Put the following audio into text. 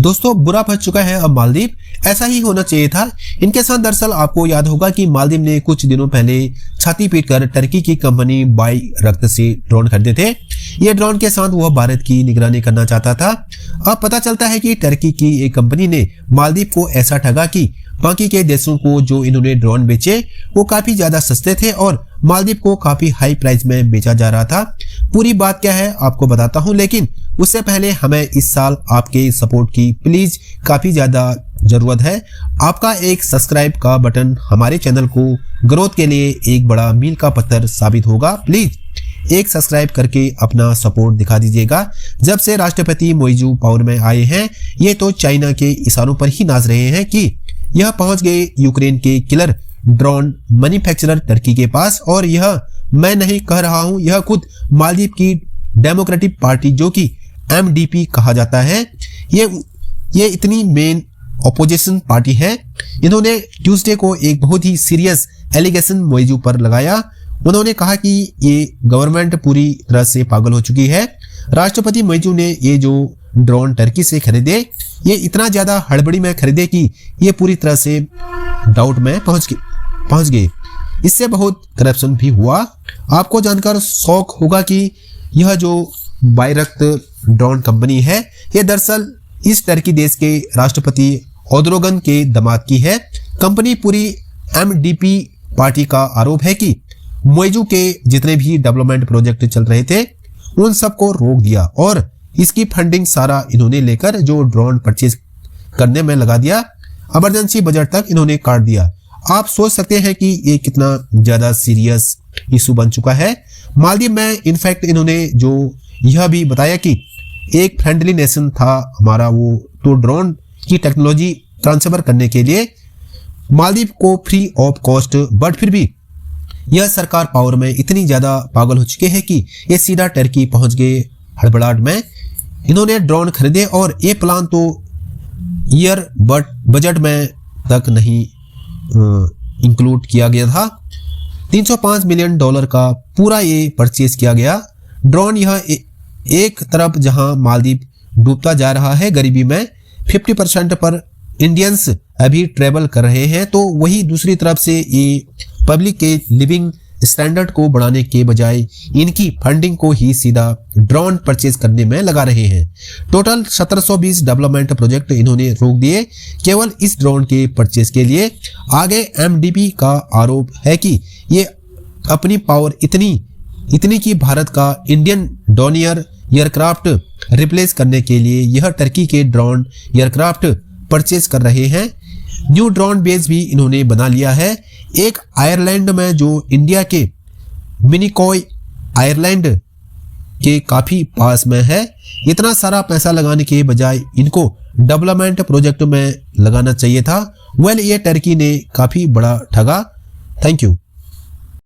दोस्तों बुरा फंस चुका है अब मालदीव, ऐसा ही होना चाहिए था इनके साथ। दरअसल आपको याद होगा कि मालदीव ने कुछ दिनों पहले छाती पीटकर टर्की की कंपनी बाई रक्त से ड्रोन खरीदे थे। ये ड्रोन के साथ वह भारत की निगरानी करना चाहता था। अब पता चलता है कि टर्की की एक कंपनी ने मालदीव को ऐसा ठगा कि बाकी के देशों को जो इन्होंने ड्रोन बेचे वो काफी ज्यादा सस्ते थे और मालदीव को काफी हाई प्राइस में बेचा जा रहा था। पूरी बात क्या है आपको बताता हूं, लेकिन उससे पहले हमें इस साल आपके सपोर्ट की प्लीज काफी ज्यादा जरूरत है। आपका एक सब्सक्राइब का बटन हमारे चैनल को ग्रोथ के लिए एक बड़ा मील का पत्थर साबित होगा। प्लीज एक सब्सक्राइब करके अपना सपोर्ट दिखा दीजिएगा। जब से राष्ट्रपति मोइजू पावर में आए हैं ये तो चाइना के इशारों पर ही नाच रहे हैं कि यह पहुंच गए यूक्रेन के किलर ड्रोन मैन्युफैक्चरर टर्की के पास। और यह मैं नहीं कह रहा हूं, यह खुद मालदीव की डेमोक्रेटिक पार्टी जो कि MDP कहा जाता है, ये इतनी मेन ऑपोजिशन पार्टी है। इन्होंने ट्यूसडे को एक बहुत ही सीरियस एलिगेशन मोइजू पर लगाया। उन्होंने कहा कि ये गवर्नमेंट पूरी तरह से पागल हो चुकी है। राष्ट्रपति मोइजू ने ये जो ड्रोन टर्की से खरीदे ये इतना ज्यादा हड़बड़ी में खरीदे कि ये पूरी तरह से डाउट में पहुंच गए। इससे बहुत करप्शन भी हुआ। आपको जानकर शौक होगा कि यह जो बायरक्त ड्रोन कंपनी है ये दरअसल इस टर्की देश के राष्ट्रपति एर्दोगन के दामाद की है। कंपनी पूरी MDP पार्टी का आरोप है कि मोइजू के जितने भी डेवलपमेंट प्रोजेक्ट चल रहे थे उन सबको रोक दिया और इसकी फंडिंग सारा इन्होंने लेकर जो ड्रोन परचेज करने में लगा दिया। इमरजेंसी बजट तक इन्होंने काट दिया। आप सोच सकते हैं कि ये कितना ज्यादा सीरियस इशू बन चुका है। मालदीव में इनफैक्ट इन्होंने जो यह भी बताया कि एक फ्रेंडली नेशन था हमारा वो, तो ड्रोन की टेक्नोलॉजी ट्रांसफर करने के लिए मालदीव को फ्री ऑफ कॉस्ट, बट फिर भी यह सरकार पावर में इतनी ज्यादा पागल हो चुके हैं कि ये सीधा टर्की पहुंच गए हड़बड़ाहट में। इन्होंने ड्रोन खरीदे और ये प्लान तो ईयर बजट में तक नहीं इंक्लूड किया गया था। $305 मिलियन का पूरा ये परचेज किया गया ड्रोन। यह एक तरफ जहां मालदीव डूबता जा रहा है गरीबी में, 50% पर इंडियंस अभी ट्रेवल कर रहे हैं, तो वही दूसरी तरफ से ये पब्लिक के लिविंग स्टैंडर्ड को बढ़ाने के बजाय इनकी फंडिंग को ही सीधा ड्रोन परचेज करने में लगा रहे हैं। टोटल 1720 डेवलपमेंट प्रोजेक्ट इन्होंने रोक दिए केवल इस ड्रोन के परचेज के लिए। आगे MDP का आरोप है कि ये अपनी पावर इतनी की भारत का इंडियन डोनियर एयरक्राफ्ट रिप्लेस करने के लिए यह टर्की के ड्रोन एयरक्राफ्ट परचेज कर रहे हैं। न्यू ड्रोन बेस भी इन्होंने बना लिया है, एक आयरलैंड में जो इंडिया के मिनिकॉय आयरलैंड के काफी पास में है। इतना सारा पैसा लगाने के बजाय इनको डेवलपमेंट प्रोजेक्ट में लगाना चाहिए था। ये टर्की ने काफी बड़ा ठगा। Thank you.